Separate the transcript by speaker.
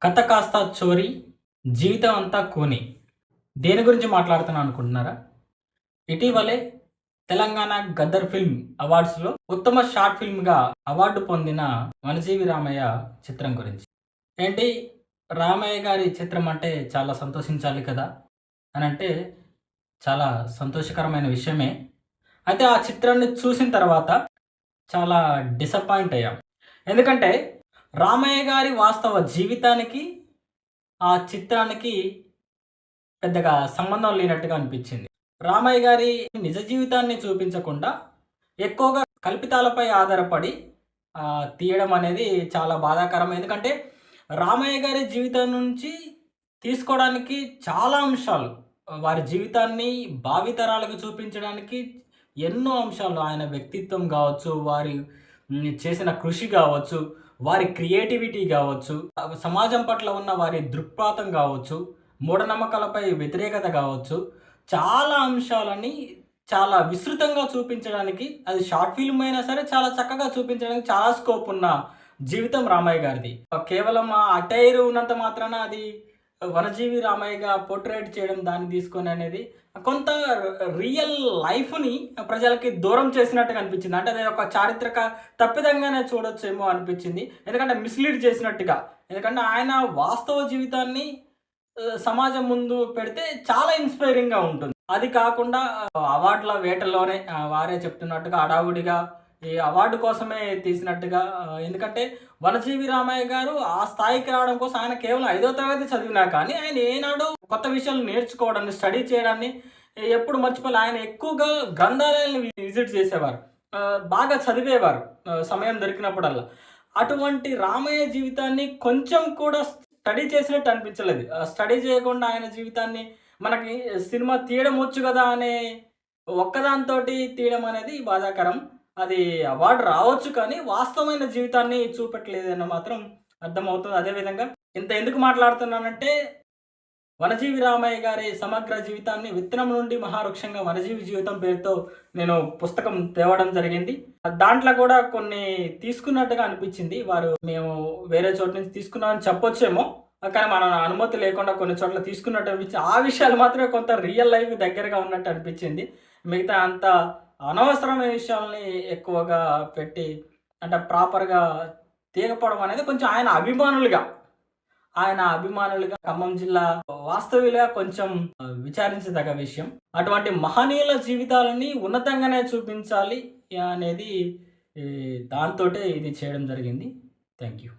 Speaker 1: కథ కాస్త చోరీ, జీవితం అంతా కూని. దేని గురించి మాట్లాడుతున్నాను అనుకుంటున్నారా? ఇటీవలే తెలంగాణ గద్దర్ ఫిల్మ్ అవార్డ్స్‌లో ఉత్తమ షార్ట్ ఫిల్మ్‌గా అవార్డు పొందిన 'వనజీవి రామయ్య' చిత్రం గురించి. ఏంటి, రామయ్య గారి చిత్రం అంటే చాలా సంతోషించాలి కదా! అనంటే చాలా సంతోషకరమైన విషయమే. అయితే ఆ చిత్రాన్ని చూసిన తర్వాత చాలా డిసప్పాయింట్ అయ్యాం. ఎందుకంటే రామయ్య గారి వాస్తవ జీవితానికి, ఆ చిత్రానికి పెద్దగా సంబంధం లేనట్టుగా అనిపించింది. రామయ్య గారి నిజ జీవితాన్ని చూపించకుండా, ఎక్కువగా కల్పితాలపై ఆధారపడి తీయడం అనేది చాలా బాధాకరం. ఎందుకంటే, రామయ్య గారి జీవితం నుంచి తీసుకోవడానికి చాలా అంశాలు, వారి జీవితాన్ని భావితరాలకు చూపించడానికి ఎన్నో అంశాలు, ఆయన వ్యక్తిత్వం గావచ్చు, వారి చేసిన కృషి గావచ్చు, వారి క్రియేటివిటీ గావచ్చు, సమాజం పట్ల ఉన్న వారి దృక్పథం గావచ్చు, మూఢనమ్మకాలపై వ్యతిరేకత గావచ్చు, చాలా అంశాలని చాలా విస్తృతంగా చూపించడానికి, అది షార్ట్ ఫిల్మ్ అయినా సరే చాలా చక్కగా చూపించడానికి చాలా స్కోప్ ఉన్న జీవితం రామయ్య గారిది. కేవలం ఆ అటైర్ ఉన్నంత మాత్రాన అది వనజీవి రామయ్యగా పోర్ట్రేట్ చేయడం, దాన్ని తీసుకొని అనేది కొంత రియల్ లైఫ్‌ని ప్రజలకి దూరం చేసినట్టుగా అనిపించింది. అంటే అది ఒక చారిత్రక తప్పిదంగానే చూడొచ్చేమో అనిపించింది. ఎందుకంటే మిస్‌లీడ్ చేసినట్టుగా. ఎందుకంటే ఆయన వాస్తవ జీవితాన్ని సమాజం ముందు పెడితే చాలా ఇన్‌స్పైరింగ్‌గా ఉంటుంది. అది కాకుండా అవార్డుల వేటలోనే వారే చెప్తున్నట్టుగా హడావుడిగా ఈ అవార్డు కోసమే తీసినట్టుగా, ఎందుకంటే వనజీవి రామయ్య గారు ఆ స్థాయికి రావడం కోసం ఆయన కేవలం 5వ తరగతి చదివినా కానీ, ఆయన ఏనాడు కొత్త విషయాలు నేర్చుకోవడాన్ని, స్టడీ చేయడాన్ని ఎప్పుడు మర్చిపోలే. ఆయన ఎక్కువగా గ్రంథాలయాలను విజిట్ చేసేవారు. బాగా చదివేవారు సమయం దొరికినప్పుడల్లా. అటువంటి రామయ్య జీవితాన్ని కొంచెం కూడా స్టడీ చేసినట్టు అనిపించలేదు. స్టడీ చేయకుండా ఆయన జీవితాన్ని మనకి సినిమా తీయడం వచ్చు గదా అనే ఒక్కదానితోటి తీయడం అనేది బాధాకరం. అది అవార్డ్ రావచ్చు కానీ, వాస్తవమైన జీవితాన్ని చూపెట్టలేదని మాత్రం అర్థమవుతుంది. అదేవిధంగా ఇంత ఎందుకు మాట్లాడుతున్నానంటే, వనజీవి రామయ్య గారి సమగ్ర జీవితాన్ని 'విత్తనం నుండి మహావృక్షంగా వనజీవి జీవితం' పేరుతో నేను పుస్తకం తేవడం జరిగింది. దాంట్లో కూడా కొన్ని తీసుకున్నట్టుగా అనిపించింది. మేము వేరే చోట నుంచి తీసుకున్నామని చెప్పొచ్చేమో, కానీ మన అనుమతి లేకుండా కొన్ని చోట్ల తీసుకున్నట్టు అనిపించింది. ఆ విషయాలు మాత్రమే కొంత రియల్ లైఫ్ దగ్గరగా ఉన్నట్టు అనిపించింది. మిగతా అంతా అనవసరమైన విషయాల్ని ఎక్కువగా పెట్టి, అంటే ప్రాపర్‌గా తీయకపోవడం అనేది కొంచెం ఆయన అభిమానులుగా ఖమ్మం జిల్లా వాస్తవ్యులుగా కొంచెం విచారించదగ్గ విషయం. అటువంటి మహనీయుల జీవితాలని ఉన్నతంగానే చూపించాలి అనేది దాంతోటే ఇది చేయడం జరిగింది. Thank you.